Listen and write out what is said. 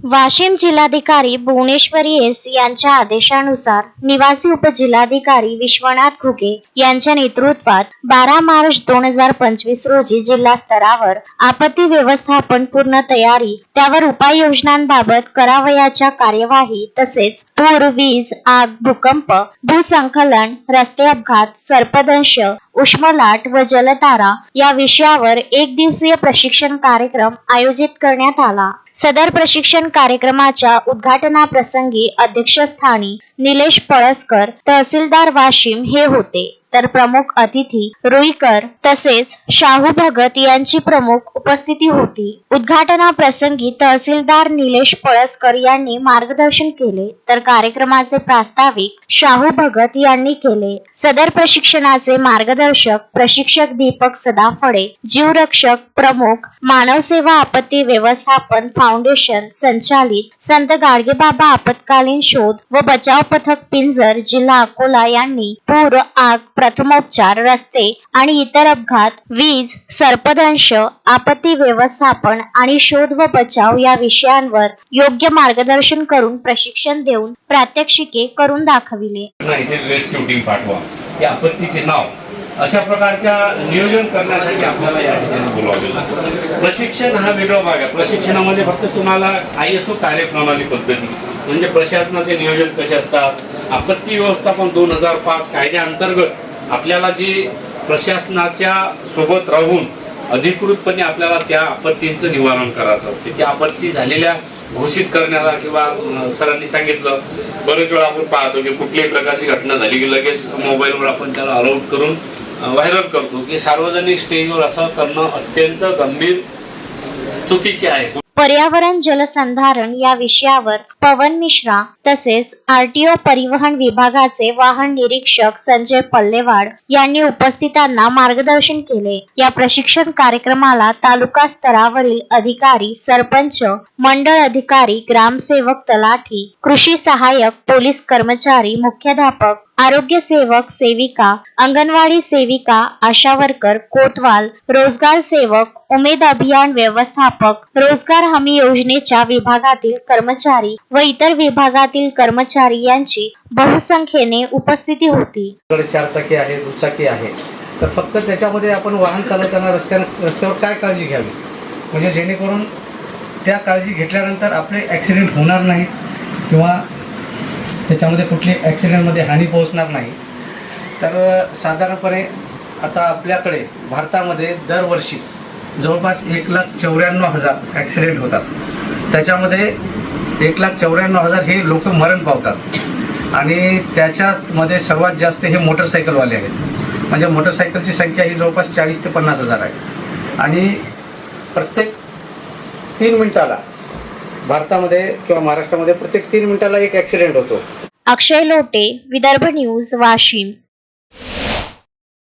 वाशिम जिल्हाधिकारी भुवनेश्वरी एस यांच्या आदेशानुसार निवासी उपजिल्हाधिकारी विश्वनाथ घुगे यांच्या नेतृत्वात 12 मार्च 2025 रोजी जिल्हा स्तरावर आपत्ती व्यवस्थापन पूर्ण तयारी, त्यावर उपाययोजनांबाबत करावयाच्या कार्यवाही तसेच पूर, वीज, आग, भूकंप, भूस्खलन, रस्ते अपघात, सर्पदंश, उष्मलाट व जलतारा या विषयावर एक दिवसीय प्रशिक्षण कार्यक्रम आयोजित करण्यात आला। सदर प्रशिक्षण कार्यक्रमाच्या उद्घाटनाप्रसंगी अध्यक्षस्थानी निलेश पळसकर, तहसीलदार वाशिम हे होते, तर प्रमुख अतिथी रुईकर तसेच शाहू भगत यांची प्रमुख उपस्थिती होती। उद्घाटनाप्रसंगी तहसीलदार निलेश पळसकर यांनी मार्गदर्शन केले, तर कार्यक्रमाचे प्रास्ताविक शाहू भगत यांनी केले। सदर प्रशिक्षणाचे मार्गदर्शक प्रशिक्षक दीपक सदाफळे, जीवरक्षक प्रमुख, मानव सेवा आपत्ती व्यवस्थापन फाउंडेशन संचालित संत गाडगेबाबा आपत्कालीन शोध व बचाव पथक पिंजर जिल्हा अकोला यांनी पूर, आग, प्रथमोपचार, रस्ते आणि इतर अपघात, वीज, सर्पदंश, आपत्ती व्यवस्थापन आणि शोध व बचाव या विषयांवर योग्य मार्गदर्शन करून प्रशिक्षण देऊन प्रात्यक्षिके करून दाखविले। रेस्क्यू टीम पाठवा, या आपत्तीचे नाव, अशा प्रकारच्या नियोजन करण्यासाठी आपल्याला या ठिकाणी बोलावलेलं। प्रशिक्षण हा वेगळा भाग आहे। प्रशिक्षणामध्ये फक्त तुम्हाला ISO कार्यप्रणाली पद्धती म्हणजे प्रशासनाचे नियोजन कसे असतात, आपत्ती व्यवस्थापन 2005 कायद्याअंतर्गत आपल्याला जी प्रशासनाच्या सोबत राहून अधिकृतपणे आपल्याला त्या आपत्तींचं निवारण करायचं असते। त्या आपत्ती झालेल्या घोषित करण्याला किंवा सरांनी सांगितलं, बरेच वेळा आपण पाहतो की कुठल्याही प्रकारची घटना झाली की लगेच मोबाईलवर आपण त्याला अलर्ट करून व्हायरल करतो की सार्वजनिक स्टेजवर असं करणं अत्यंत गंभीर चुकीचे आहे। पर्यावरण जलसंधारण या विषयावर पवन मिश्रा तसेच RTO परिवहन विभागाचे वाहन निरीक्षक संजय पल्लेवाड यांनी उपस्थितांना मार्गदर्शन केले। या प्रशिक्षण कार्यक्रमाला तालुका स्तरावरील अधिकारी, सरपंच, मंडळ अधिकारी, ग्रामसेवक, तलाठी, कृषी सहाय्यक, पोलीस कर्मचारी, मुख्याध्यापक, आरोग्य सेवक, सेविका, अंगणवाडी सेविका, आशा वर्कर, कोतवाल, रोजगार सेवक, उमेद अभियान व्यवस्थापक, रोजगार हमी योजनेच्या विभागातील कर्मचारी व इतर विभागातील कर्मचारी यांची बहुसंख्येने उपस्थिती होती। चारचाकी आहे, दुचाकी आहे, तर फक्त त्याच्यामध्ये आपण वाहन चालवताना रस्त्यावर काय काळजी घ्यावी, म्हणजे जेणेकरून त्या काळजी घेतल्यानंतर आपले ॲक्सिडेंट होणार नाहीत किंवा त्याच्यामध्ये कुठली ॲक्सिडेंटमध्ये हानी पोहोचणार नाही। तर साधारणपणे आता आपल्याकडे भारतामध्ये दरवर्षी जवळपास 1,94,000 ॲक्सिडेंट होतात। त्याच्यामध्ये 1,94,000 हे लोक मरण पावतात आणि त्याच्यामध्ये सर्वात जास्त हे मोटरसायकलवाले आहेत। म्हणजे मोटरसायकलची संख्या ही जवळपास 40,000 ते 50,000 आहे आणि प्रत्येक 3 मिनिटाला भारतामध्ये किंवा महाराष्ट्रामध्ये प्रत्येक 3 मिनिटाला एक ॲक्सिडेंट होतो। अक्षय लोटे, विदर्भ न्यूज, वाशिम।